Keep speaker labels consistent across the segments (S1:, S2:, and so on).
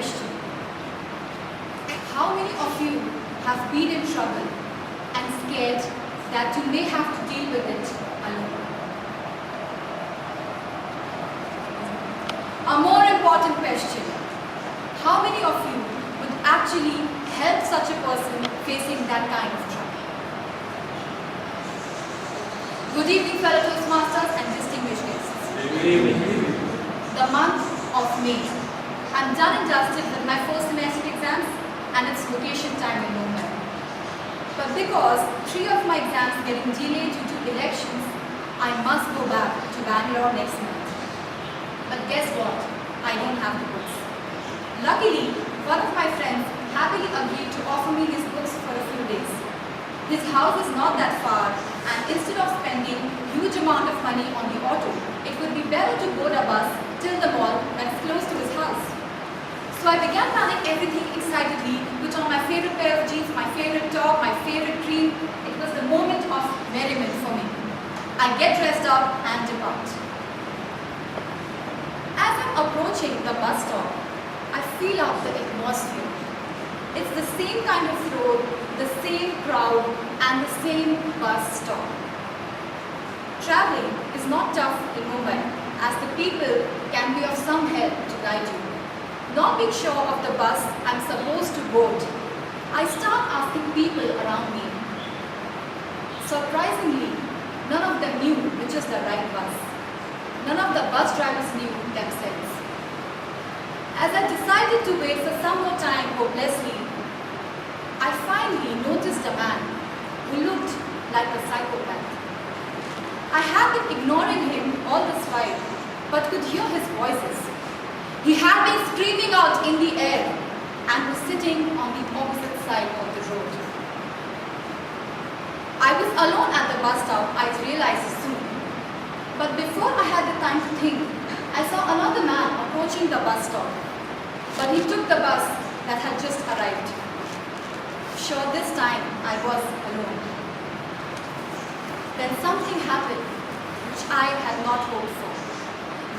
S1: question. How many of you have been in trouble and scared that you may have to deal with it alone? A more important question. How many of you would actually help such a person facing that kind of trouble? Good evening, fellow Toastmasters and distinguished guests.
S2: Good evening.
S1: The month of May. I'm done and dusted with my first semester exams and it's vacation time in Mumbai. But because 3 of my exams getting delayed due to elections, I must go back to Bangalore next month. But guess what? I don't have the books. Luckily, one of my friends happily agreed to offer me his books for a few days. His house is not that far, and instead of spending huge amount of money on the auto, it would be better to board a bus till the mall that's close to his house. So I began planning everything excitedly, put on my favorite pair of jeans, my favorite top, my favorite cream. It was the moment of merriment for me. I get dressed up and depart. As I'm approaching the bus stop, I feel out the atmosphere. It's the same kind of road, the same crowd, and the same bus stop. Traveling is not tough in Mumbai, as the people can be of some help to guide you. Not being sure of the bus I'm supposed to board, I start asking people around me. Surprisingly, none of them knew which is the right bus. None of the bus drivers knew themselves. As I decided to wait for some more time hopelessly, I finally noticed a man who looked like a psychopath. I had been ignoring him all this while, but could hear his voices. He had been screaming out in the air and was sitting on the opposite side of the road. I was alone at the bus stop, I realized soon. But before I had the time to think, I saw another man approaching the bus stop. But he took the bus that had just arrived. Sure, this time I was alone. Then something happened which I had not hoped for.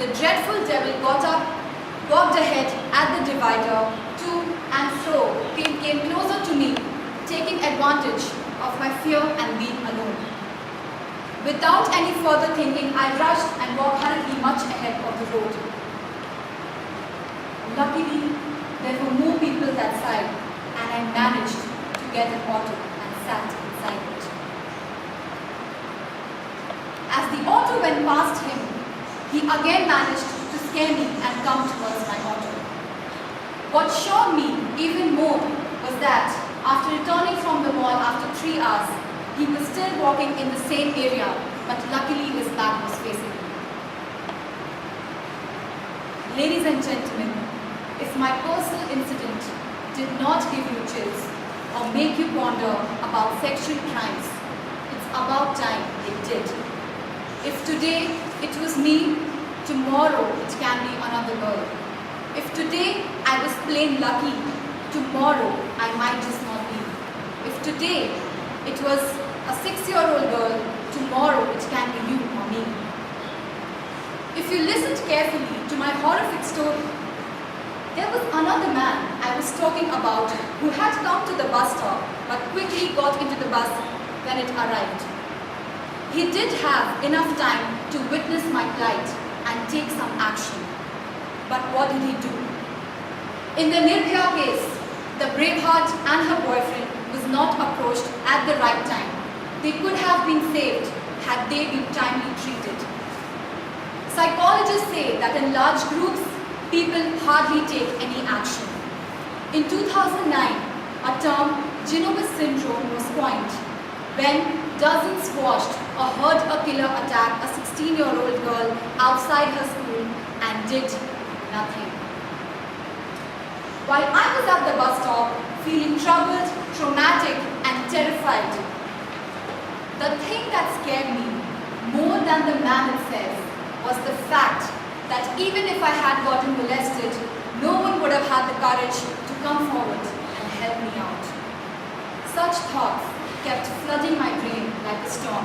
S1: The dreadful devil got up, walked ahead at the divider, to and fro, came closer to me, taking advantage of my fear and being alone. Without any further thinking, I rushed and walked hurriedly much ahead of the road. Luckily, there were more people that side, and I managed to get an auto and sat inside it. As the auto went past him, he again managed to scare me and come towards my auto. What shocked me even more was that after returning from the mall after 3 hours, he was still walking in the same area, but luckily his back was facing me. Ladies and gentlemen, if my personal incident did not give you chills or make you ponder about sexual crimes, it's about time it did. If today it was me, tomorrow it can be another girl. If today I was plain lucky, tomorrow I might just not be. If today it was a 6-year-old girl, tomorrow it can be you or me. If you listened carefully to my horrific story, there was another man I was talking about who had come to the bus stop but quickly got into the bus when it arrived. He did have enough time to witness my plight and take some action. But what did he do? In the Nirbhaya case, the Braveheart and her boyfriend was not approached at the right time. They could have been saved had they been timely treated. Psychologists say that in large groups, people hardly take any action. In 2009, a term Genovese syndrome was coined when dozens watched or heard a killer attack a 16-year-old girl outside her school and did nothing. While I was at the bus stop, feeling troubled, traumatic, and terrified, the thing that scared me more than the man itself was the fact that even if I had gotten molested, no one would have had the courage to come forward and help me out. Such thoughts kept flooding my brain like a storm.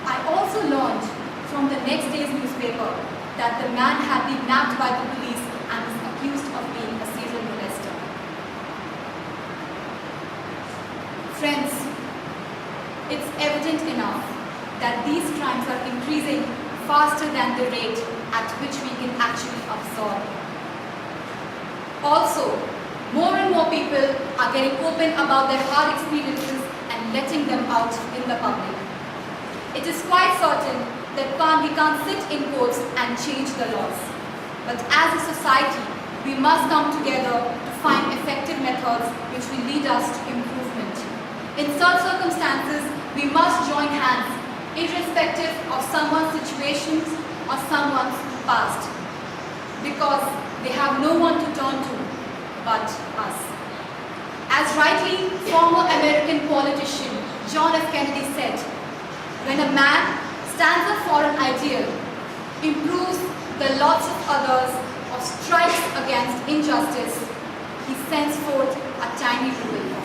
S1: I also learned from the next day's newspaper that the man had been nabbed by the police and was accused of being a serial molester. Friends, it's evident enough that these crimes are increasing faster than the rate at which we can actually absorb. Also, more and more people are getting open about their hard experiences and letting them out in the public. It is quite certain that we can't sit in courts and change the laws. But as a society, we must come together to find effective methods which will lead us to improvement. In such circumstances, we must join hands, irrespective of someone's situations or someone's past, because they have no one to turn to but us. As rightly former American politician John F. Kennedy said, when a man stands up for an ideal, improves the lots of others, or strikes against injustice, he sends forth a tiny ripple.